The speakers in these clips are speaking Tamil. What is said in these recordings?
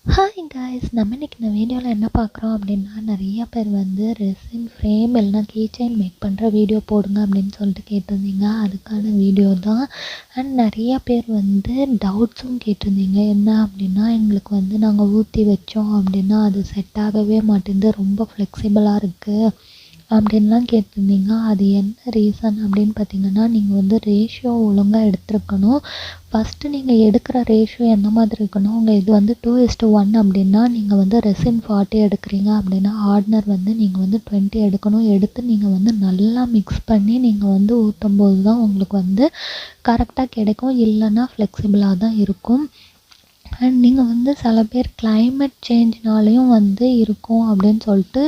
ஹாய் காய்ஸ், நம்ம இன்னைக்கு இந்த வீடியோவில் என்ன பார்க்குறோம் அப்படின்னா, நிறைய பேர் வந்து ரெசின் ஃப்ரேம் இல்லைனா கீ செயின் மேக் பண்ணுற வீடியோ போடுங்க அப்படின்னு சொல்லிட்டு கேட்டிருந்தீங்க. அதுக்கான வீடியோ தான். அண்ட் நிறைய பேர் வந்து டவுட்ஸும் கேட்டிருந்தீங்க. என்ன அப்படின்னா, எங்களுக்கு வந்து நாங்கள் ஊற்றி வச்சோம் அப்படின்னா அது செட் ஆகவே மாட்டேங்குது, ரொம்ப ஃப்ளெக்சிபிளாக இருக்குது அப்படின்லாம் கேட்டிருந்தீங்க. அது என்ன ரீசன் அப்படின்னு பார்த்தீங்கன்னா, நீங்கள் வந்து ரேஷியோ ஒழுங்காக எடுத்துருக்கணும். ஃபஸ்ட்டு நீங்கள் எடுக்கிற ரேஷியோ எந்த மாதிரி இருக்கணும், உங்கள் இது வந்து 2:1 அப்படின்னா நீங்கள் வந்து ரெசின் 40 எடுக்கிறீங்க அப்படின்னா ஹார்ட்னர் வந்து நீங்கள் வந்து 20 எடுக்கணும். எடுத்து நீங்கள் வந்து நல்லா மிக்ஸ் பண்ணி நீங்கள் வந்து ஊற்றும் போது தான் உங்களுக்கு வந்து கரெக்டாக கிடைக்கும். இல்லைன்னா ஃப்ளெக்சிபிளாக தான் இருக்கும். அண்ட் நீங்கள் வந்து சில பேர் கிளைமேட் சேஞ்ச்னாலேயும் வந்து இருக்கும் அப்படின்னு சொல்லிட்டு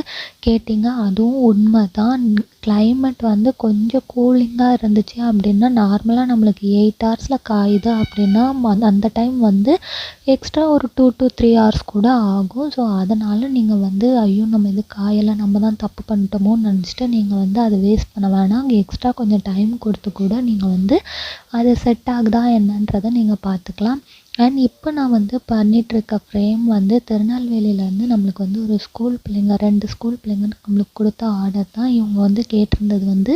கேட்டிங்க. அதுவும் உண்மை தான். கிளைமேட் வந்து கொஞ்சம் கூலிங்காக இருந்துச்சு அப்படின்னா நார்மலாக நம்மளுக்கு 8 ஹவர்ஸில் காயுது அப்படின்னா அந்த டைம் வந்து எக்ஸ்ட்ரா ஒரு 2 to 3 ஹவர்ஸ் கூட ஆகும். ஸோ அதனால் நீங்கள் வந்து ஐயோ நம்ம இது காயலை, நம்ம தான் தப்பு பண்ணிட்டோமோன்னு நினச்சிட்டு நீங்கள் வந்து அதை வேஸ்ட் பண்ண வேணாம். அங்கே எக்ஸ்ட்ரா கொஞ்சம் டைம் கொடுத்து கூட நீங்கள் வந்து அது செட் ஆகுதா என்னன்றதை நீங்கள் பார்த்துக்கலாம். அண்ட் இப்போ நான் வந்து பண்ணிகிட்ருக்க ஃப்ரேம் வந்து திருநெல்வேலியிலேருந்து நம்மளுக்கு வந்து ஒரு ஸ்கூல் பிள்ளைங்க 2 ஸ்கூல் பிள்ளைங்க நம்மளுக்கு கொடுத்த ஆர்டர் தான். இவங்க வந்து கேட்டிருந்தது வந்து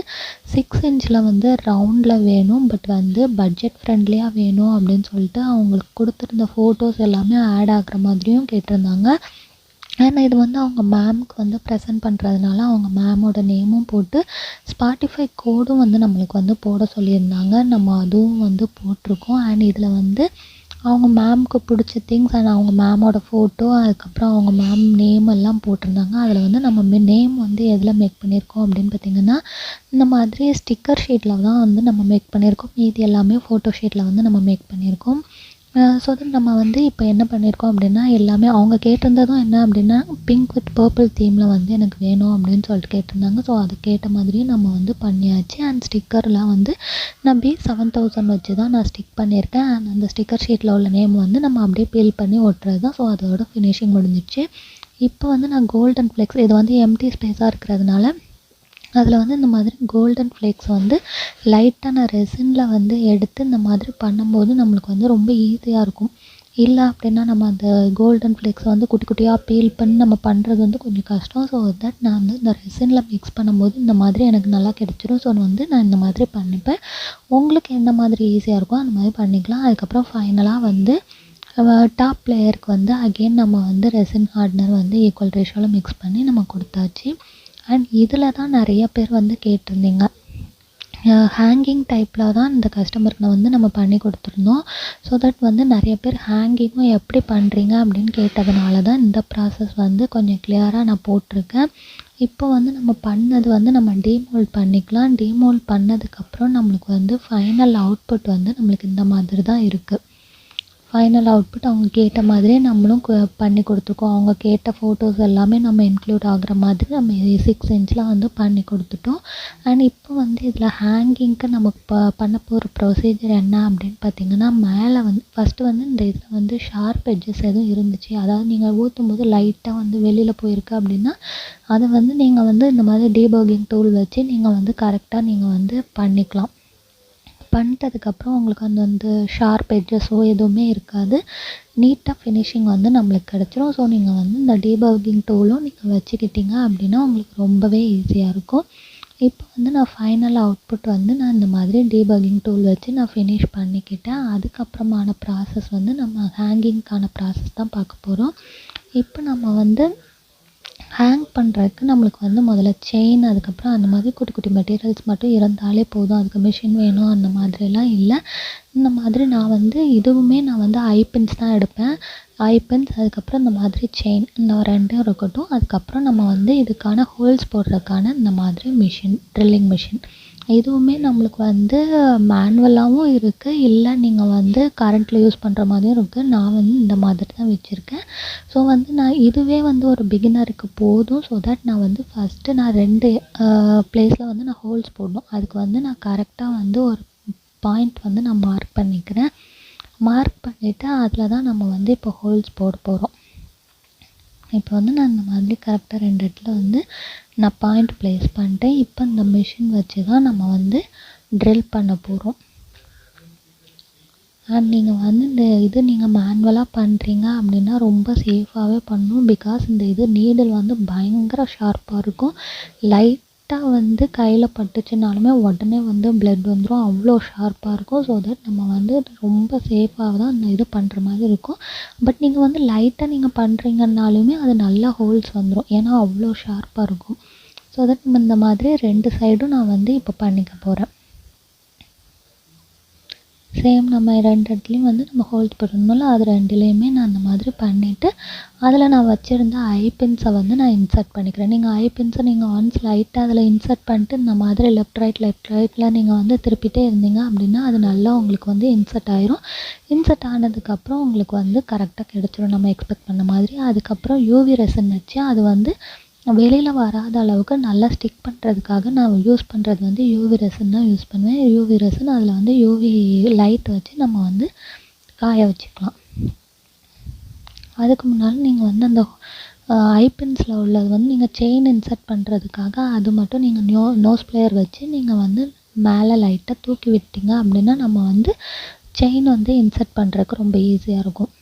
6 இன்ச்சில் வந்து ரவுண்டில் வேணும், பட் வந்து பட்ஜெட் ஃப்ரெண்ட்லியாக வேணும் அப்படின்னு சொல்லிட்டு அவங்களுக்கு கொடுத்துருந்த ஃபோட்டோஸ் எல்லாமே ஆட் ஆகிற மாதிரியும் கேட்டிருந்தாங்க. அண்ட் இது வந்து அவங்க மேம்க்கு வந்து ப்ரெசென்ட் பண்ணுறதுனால அவங்க மேமோட நேமும் போட்டு ஸ்பாட்டிஃபை கோடும் வந்து நம்மளுக்கு வந்து போட சொல்லியிருந்தாங்க. நம்ம அதுவும் வந்து போட்டிருக்கோம். அண்ட் இதில் வந்து அவங்க மேம்க்கு பிடிச்ச திங்ஸ் அண்ட் அவங்க மேமோட ஃபோட்டோ, அதுக்கப்புறம் அவங்க மேம் நேம் எல்லாம் போட்டிருந்தாங்க. அதில் வந்து நம்ம நேம் வந்து எதில் மேக் பண்ணியிருக்கோம் அப்படின்னு பார்த்திங்கன்னா, இந்த மாதிரி ஸ்டிக்கர் ஷீட்டில் தான் வந்து நம்ம மேக் பண்ணியிருக்கோம். மீதி எல்லாமே ஃபோட்டோ ஷீட்டில் வந்து நம்ம மேக் பண்ணியிருக்கோம். ஸோ தட் நம்ம வந்து இப்போ என்ன பண்ணியிருக்கோம் அப்படின்னா, எல்லாமே அவங்க கேட்டிருந்ததும் என்ன அப்படின்னா, பிங்க் வித் பர்பிள் தீமில் வந்து எனக்கு வேணும் அப்படின்னு சொல்லிட்டு கேட்டிருந்தாங்க. ஸோ அதுக்கேற்ற மாதிரியே நம்ம வந்து பண்ணியாச்சு. அண்ட் ஸ்டிக்கர்லாம் வந்து நான் B7000 வச்சு தான் நான் ஸ்டிக் பண்ணியிருக்கேன். அண்ட் அந்த ஸ்டிக்கர் ஷீட்டில் உள்ள நேம் வந்து நம்ம அப்படியே பீல் பண்ணி ஒட்டுறது தான். ஸோ அதோட ஃபினிஷிங் முடிஞ்சிடுச்சு. இப்போ வந்து நான் கோல்டன் ஃப்ளெக்ஸ், இது வந்து எம்டி ஸ்பேஸாக இருக்கிறதுனால அதில் வந்து இந்த மாதிரி கோல்டன் ஃப்ளேக்ஸ் வந்து லைட்டாக நான் ரெசினில் வந்து எடுத்து இந்த மாதிரி பண்ணும்போது நம்மளுக்கு வந்து ரொம்ப ஈஸியாக இருக்கும். இல்லை அப்படின்னா நம்ம அந்த கோல்டன் ஃப்ளேக்ஸை வந்து குட்டி குட்டியாக பீல் பண்ணி நம்ம பண்ணுறது வந்து கொஞ்சம் கஷ்டம். ஸோ தட் நான் வந்து இந்த ரெசினில் மிக்ஸ் பண்ணும்போது இந்த மாதிரி எனக்கு நல்லா கிடச்சிரும். ஸோ வந்து நான் இந்த மாதிரி பண்ணிப்பேன். உங்களுக்கு எந்த மாதிரி ஈஸியாக இருக்கோ அந்த மாதிரி பண்ணிக்கலாம். அதுக்கப்புறம் ஃபைனலாக வந்து டாப் லேயருக்கு வந்து அகெயின் நம்ம வந்து ரெசின் ஹார்ட்னர் வந்து ஈக்குவல் ரேஷியோவில் மிக்ஸ் பண்ணி நம்ம கொடுத்தாச்சு. அண்ட் இதில் தான் நிறைய பேர் வந்து கேட்டிருந்தீங்க. ஹேங்கிங் டைப்பில் தான் இந்த கஸ்டமருக்கு வந்து நம்ம பண்ணி கொடுத்துருந்தோம். ஸோ தட் வந்து நிறைய பேர் ஹேங்கிங்கும் எப்படி பண்ணுறீங்க அப்படின்னு கேட்டதுனால தான் இந்த ப்ராசஸ் வந்து கொஞ்சம் கிளியராக நான் போட்டிருக்கேன். இப்போ வந்து நம்ம பண்ணது வந்து நம்ம டீமோல்ட் பண்ணிக்கலாம். டீமோல்ட் பண்ணதுக்கப்புறம் நம்மளுக்கு வந்து ஃபைனல் அவுட்புட் வந்து நம்மளுக்கு இந்த மாதிரி தான் இருக்குது. ஃபைனல் அவுட்புட் அவங்க கேட்ட மாதிரியே நம்மளும் பண்ணி கொடுத்துருக்கோம். அவங்க கேட்ட ஃபோட்டோஸ் எல்லாமே நம்ம இன்க்ளூட் ஆகிற மாதிரி நம்ம 6 இன்ச்சில் வந்து பண்ணி கொடுத்துட்டோம். அண்ட் இப்போ வந்து இதில் ஹேங்கிங்க்கு நமக்கு பண்ண போகிற ப்ரொசீஜர் என்ன அப்படின்னு பார்த்திங்கன்னா, மேலே வந்து ஃபஸ்ட்டு வந்து இந்த இதில் வந்து ஷார்ப் எட்ஜஸ் எதுவும் இருந்துச்சு, அதாவது நீங்கள் ஊற்றும் போது லைட்டாக வந்து வெளியில் போயிருக்கு அப்படின்னா அதை வந்து நீங்கள் வந்து இந்த மாதிரி டீபக்கிங் டூல் வச்சு நீங்கள் வந்து கரெக்டாக நீங்கள் வந்து பண்ணிக்கலாம். பண்ணிட்டதுக்கப்புறம் உங்களுக்கு அந்த ஷார்ப் எட்ஜஸோ எதுவுமே இருக்காது. நீட்டாக ஃபினிஷிங் வந்து நம்மளுக்கு கிடச்சிரும். ஸோ நீங்கள் வந்து இந்த டீபக்கிங் டூலும் நீங்கள் வச்சுக்கிட்டிங்க அப்படின்னா உங்களுக்கு ரொம்பவே ஈஸியாக இருக்கும். இப்போ வந்து நான் ஃபைனல் அவுட்புட் வந்து நான் இந்த மாதிரி டீபக்கிங் டூல் வச்சு நான் ஃபினிஷ் பண்ணிக்கிட்டேன். அதுக்கப்புறமான ப்ராசஸ் வந்து நம்ம ஹேங்கிங்க்கான ப்ராசஸ் தான் பார்க்க போகிறோம். இப்போ நம்ம வந்து ஹேங் பண்ணுறதுக்கு நம்மளுக்கு வந்து முதல்ல செயின், அதுக்கப்புறம் அந்த மாதிரி குட்டி குட்டி மெட்டீரியல்ஸ் மட்டும் இருந்தாலே போதும். அதுக்கு மிஷின் வேணும் அந்த மாதிரிலாம் இல்லை. இந்த மாதிரி நான் வந்து இதுவுமே நான் வந்து ஐபின்ஸ் தான் எடுப்பேன். ஐபின்ஸ், அதுக்கப்புறம் இந்த மாதிரி செயின், இந்த 2 இருக்கட்டும். அதுக்கப்புறம் நம்ம வந்து இதுக்கான ஹோல்ஸ் போடுறதுக்கான இந்த மாதிரி மிஷின், ட்ரில்லிங் மிஷின், இதுவுமே நம்மளுக்கு வந்து மேனுவலாகவும் இருக்குது, இல்லை நீங்கள் வந்து கரண்ட்டில் யூஸ் பண்ணுற மாதிரியும் இருக்குது. நான் வந்து இந்த மாதிரி தான் வச்சுருக்கேன். ஸோ வந்து நான் இதுவே வந்து ஒரு பிகினருக்கு போதும். ஸோ தட் நான் வந்து ஃபஸ்ட்டு நான் 2 ப்ளேஸில் வந்து நான் ஹோல்ஸ் போடணும். அதுக்கு வந்து நான் கரெக்டாக வந்து ஒரு பாயிண்ட் வந்து நான் மார்க் பண்ணிக்கிறேன். மார்க் பண்ணிவிட்டு அதில் தான் நம்ம வந்து இப்போ ஹோல்ஸ் போட போகிறோம். இப்போ வந்து நான் இந்த மாதிரி கரெக்டாக 2 இடத்துல வந்து நான் பாயிண்ட் ப்ளேஸ் பண்ணிட்டேன். இப்போ இந்த மிஷின் வச்சு தான் நம்ம வந்து ட்ரில் பண்ண போகிறோம். அண்ட் நீங்கள் வந்து இது நீங்கள் மேனுவலாக பண்ணுறீங்க அப்படின்னா ரொம்ப சேஃபாகவே பண்ணணும். பிகாஸ் இந்த நீடில் வந்து பயங்கர ஷார்ப்பாக இருக்கும். லைட்டாக வந்து கையில் பட்டுச்சுனாலுமே உடனே வந்து பிளட் வந்துடும், அவ்வளோ ஷார்ப்பாக இருக்கும். ஸோ தட் நம்ம வந்து ரொம்ப சேஃபாக தான் இந்த பண்ணுற மாதிரி இருக்கும். பட் நீங்கள் வந்து லைட்டாக நீங்கள் பண்ணுறீங்கன்னாலுமே அது நல்லா ஹோல்ஸ் வந்துடும், ஏன்னா அவ்வளோ ஷார்ப்பாக இருக்கும். ஸோ தட் நம்ம இந்த மாதிரி 2 சைடும் நான் வந்து இப்போ பண்ணிக்க போகிறேன். சேம் நம்ம 2 இடத்துலையும் வந்து நம்ம ஹோல்ஸ் போடணும்ல, அது 2லேயுமே நான் அந்த மாதிரி பண்ணிவிட்டு அதில் நான் வச்சுருந்த ஐபின்ஸை வந்து நான் இன்சர்ட் பண்ணிக்கிறேன். நீங்கள் ஐபின்ஸை நீங்கள் ஒன்ஸ் லைட்டாக அதில் இன்சர்ட் பண்ணிட்டு இந்த மாதிரி லெஃப்ட் ரைட்டில் நீங்கள் வந்து திருப்பிட்டே இருந்தீங்க அப்படின்னா அது நல்லா உங்களுக்கு வந்து இன்சர்ட் ஆயிரும். இன்சர்ட் ஆனதுக்கப்புறம் உங்களுக்கு வந்து கரெக்டாக கிடச்சிரும் நம்ம எக்ஸ்பெக்ட் பண்ண மாதிரி. அதுக்கப்புறம் யூவி ரெசின் வச்சு அது வந்து வெளியில் வராத அளவுக்கு நல்லா ஸ்டிக் பண்ணுறதுக்காக நான் யூஸ் பண்ணுறது வந்து யூவி ரெசின் தான் யூஸ் பண்ணுவேன். யூவி ரெசின் அதில் வந்து யூவி லைட் வச்சு நம்ம வந்து காய வச்சுக்கலாம். அதுக்கு முன்னால் நீங்கள் வந்து அந்த ஐபின்ஸில் உள்ளது வந்து நீங்கள் செயின் இன்சர்ட் பண்ணுறதுக்காக அது மட்டும் நீங்கள் நோஸ் பிளேயர் வச்சு நீங்கள் வந்து மேலே லைட்டாக தூக்கி விட்டீங்க அப்படின்னா நம்ம வந்து செயின் வந்து இன்சர்ட் பண்ணுறதுக்கு ரொம்ப ஈஸியாக இருக்கும்.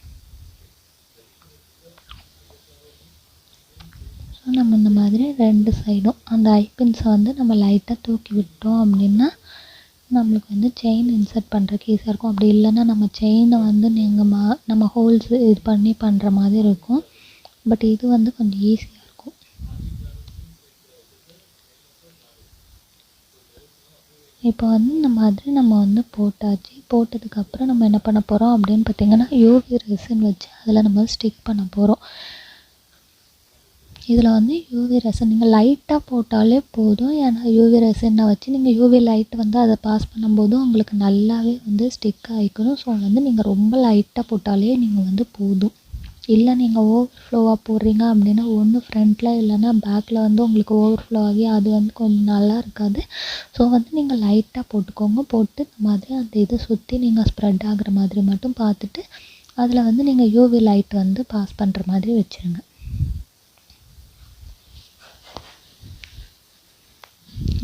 நம்ம இந்த மாதிரி 2 சைடும் அந்த ஐபின்ஸை வந்து நம்ம லைட்டாக தூக்கி விட்டோம் அப்படின்னா நம்மளுக்கு வந்து செயின் இன்சர்ட் பண்ணுறதுக்கு ஈஸியாக இருக்கும். அப்படி இல்லைன்னா நம்ம செயினை வந்து நம்ம ஹோல்ஸ் இது பண்ணி பண்ணுற மாதிரி இருக்கும். பட் இது வந்து கொஞ்சம் ஈஸியாக இருக்கும். இப்போ வந்து இந்த மாதிரி நம்ம வந்து போட்டாச்சு. போட்டதுக்கப்புறம் நம்ம என்ன பண்ண போகிறோம் அப்படின்னு பார்த்திங்கன்னா யூவி ரெசின் வச்சு அதில் நம்ம ஸ்டிக் பண்ண போகிறோம். இதில் வந்து யூவி ரெசின் நீங்கள் லைட்டாக போட்டாலே போதும். ஏன்னா யூவி ரெசினை வச்சு நீங்கள் யூவி லைட் வந்து அதை பாஸ் பண்ணும்போது உங்களுக்கு நல்லாவே வந்து ஸ்டிக் ஆகிக்கணும். ஸோ வந்து நீங்கள் ரொம்ப லைட்டாக போட்டாலே நீங்கள் வந்து போதும். இல்லை நீங்கள் ஓவர்ஃப்ளோவாக போடுறீங்க அப்படின்னா ஒன்று ஃப்ரண்ட்டில் இல்லைன்னா பேக்கில் வந்து உங்களுக்கு ஓவர்ஃப்ளோ ஆகி அது வந்து கொஞ்சம் நல்லா இருக்காது. ஸோ வந்து நீங்கள் லைட்டாக போட்டுக்கோங்க. போட்டு இந்த மாதிரி அந்த இதை சுற்றி நீங்கள் ஸ்ப்ரெட் ஆகிற மாதிரி மட்டும் பார்த்துட்டு அதில் வந்து நீங்கள் யூவி லைட் வந்து பாஸ் பண்ணுற மாதிரி வச்சுருங்க.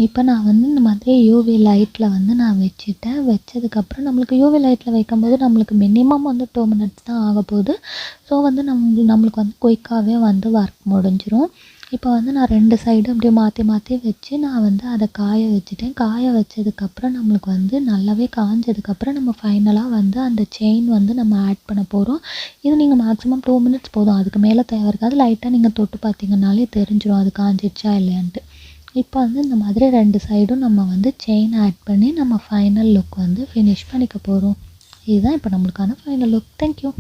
இப்போ நான் வந்து இந்த மாதிரி யூவி லைட்டில் வந்து நான் வச்சுட்டேன். வச்சதுக்கப்புறம் நம்மளுக்கு யூவி லைட்டில் வைக்கும்போது நம்மளுக்கு மினிமம் வந்து 2 மினிட்ஸ் தான் ஆக போகுது. ஸோ வந்து நம்மளுக்கு வந்து குயிக்காகவே வந்து ஒர்க் முடிஞ்சிடும். இப்போ வந்து நான் 2 சைடும் அப்படியே மாற்றி வச்சு நான் வந்து அதை காய வச்சுட்டேன். காய வச்சதுக்கப்புறம் நம்மளுக்கு வந்து நல்லாவே காஞ்சதுக்கப்புறம் நம்ம ஃபைனலாக வந்து அந்த செயின் வந்து நம்ம ஆட் பண்ண போகிறோம். இது நீங்கள் மேக்ஸிமம் 2 மினிட்ஸ் போதும், அதுக்கு மேலே தேவை இருக்காது. லைட்டாக நீங்கள் தொட்டு பார்த்தீங்கன்னாலே தெரிஞ்சிடும் அது காஞ்சிடுச்சா இல்லையான்ட்டு. இப்போ வந்து இந்த மாதிரி 2 சைடும் நம்ம வந்து செயின் ஆட் பண்ணி நம்ம ஃபைனல் லுக் வந்து ஃபினிஷ் பண்ணிக்க போகிறோம். இதுதான் இப்போ நம்மளுக்கான ஃபைனல் லுக். தேங்க்யூ.